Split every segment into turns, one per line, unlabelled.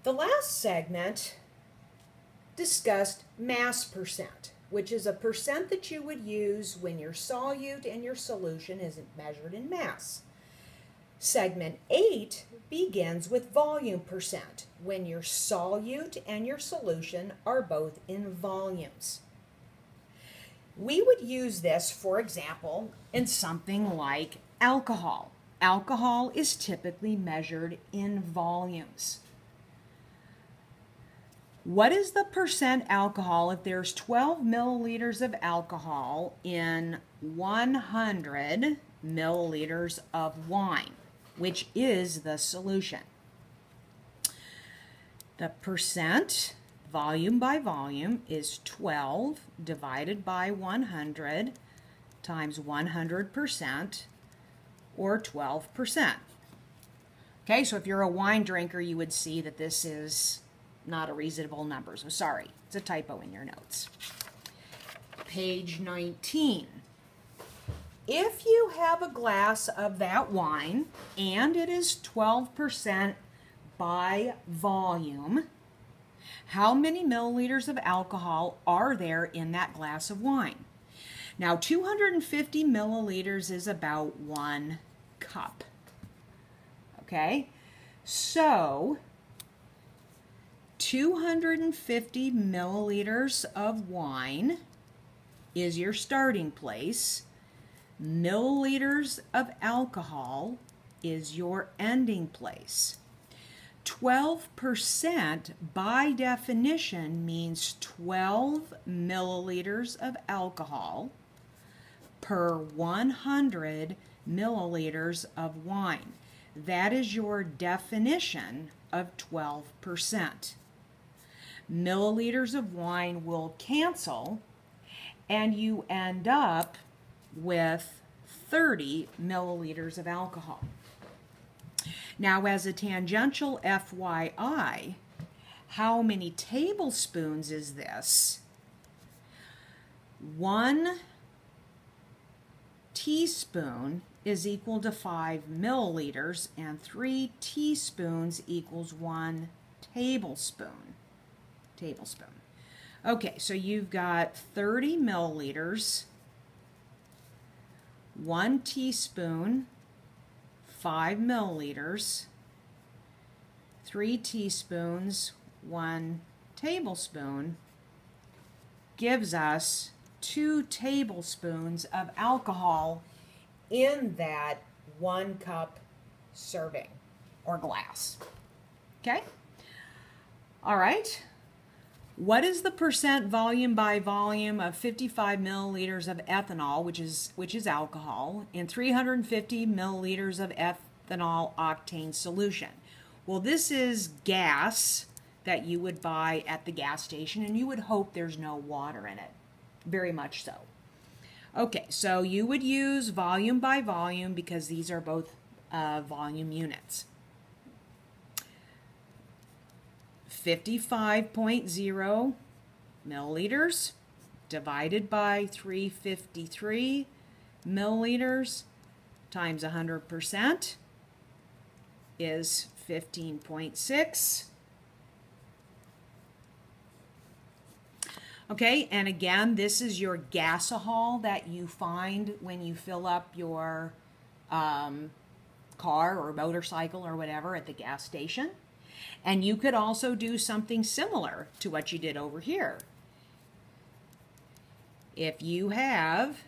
The last segment discussed mass percent, which is a percent that you would use when your solute and your solution isn't measured in mass. Segment 8 begins with volume percent, when your solute and your solution are both in volumes. We would use this, for example, in something like alcohol. Alcohol is typically measured in volumes. What is the percent alcohol if there's 12 milliliters of alcohol in 100 milliliters of wine, which is the solution? The percent, volume by volume, is 12 divided by 100 times 100%, or 12%. Okay, so if you're a wine drinker, you would see that this is not a reasonable number. So sorry, it's a typo in your notes. Page 19. If you have a glass of that wine and it is 12% by volume, how many milliliters of alcohol are there in that glass of wine? Now, 250 milliliters is about 1 cup. Okay, so 250 milliliters of wine is your starting place. Milliliters of alcohol is your ending place. 12% by definition means 12 milliliters of alcohol per 100 milliliters of wine. That is your definition of 12%. Milliliters of wine will cancel, and you end up with 30 milliliters of alcohol. Now, as a tangential FYI, how many tablespoons is this? 1 teaspoon is equal to 5 milliliters, and 3 teaspoons equals 1 tablespoon. Okay, so you've got 30 milliliters, 1 teaspoon, 5 milliliters, 3 teaspoons, 1 tablespoon, gives us 2 tablespoons of alcohol in that 1 cup serving or glass. Okay? All right. What is the percent volume by volume of 55 milliliters of ethanol, which is alcohol, in 350 milliliters of ethanol octane solution? Well, this is gas that you would buy at the gas station, and you would hope there's no water in it. Very much so. Okay, so you would use volume by volume because these are both volume units. 55.0 milliliters divided by 353 milliliters times 100% is 15.6. Okay, and again, this is your gasohol that you find when you fill up your car or motorcycle or whatever at the gas station. And you could also do something similar to what you did over here. If you have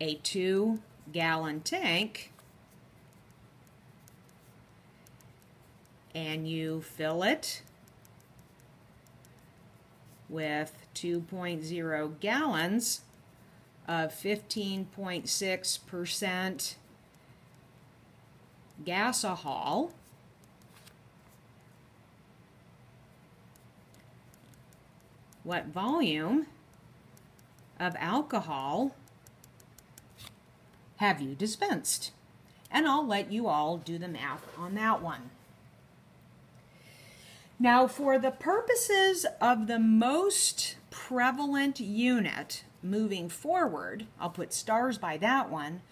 a 2-gallon tank and you fill it with 2.0 gallons of 15.6% gasohol, what volume of alcohol have you dispensed? And I'll let you all do the math on that one. Now, for the purposes of the most prevalent unit moving forward, I'll put stars by that one,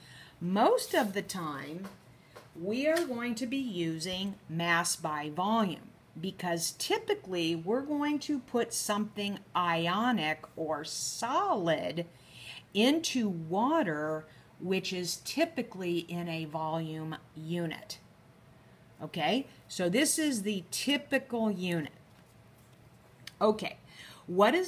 most of the time we are going to be using mass by volume, because typically we're going to put something ionic or solid into water, which is typically in a volume unit. Okay, so this is the typical unit. Okay, what is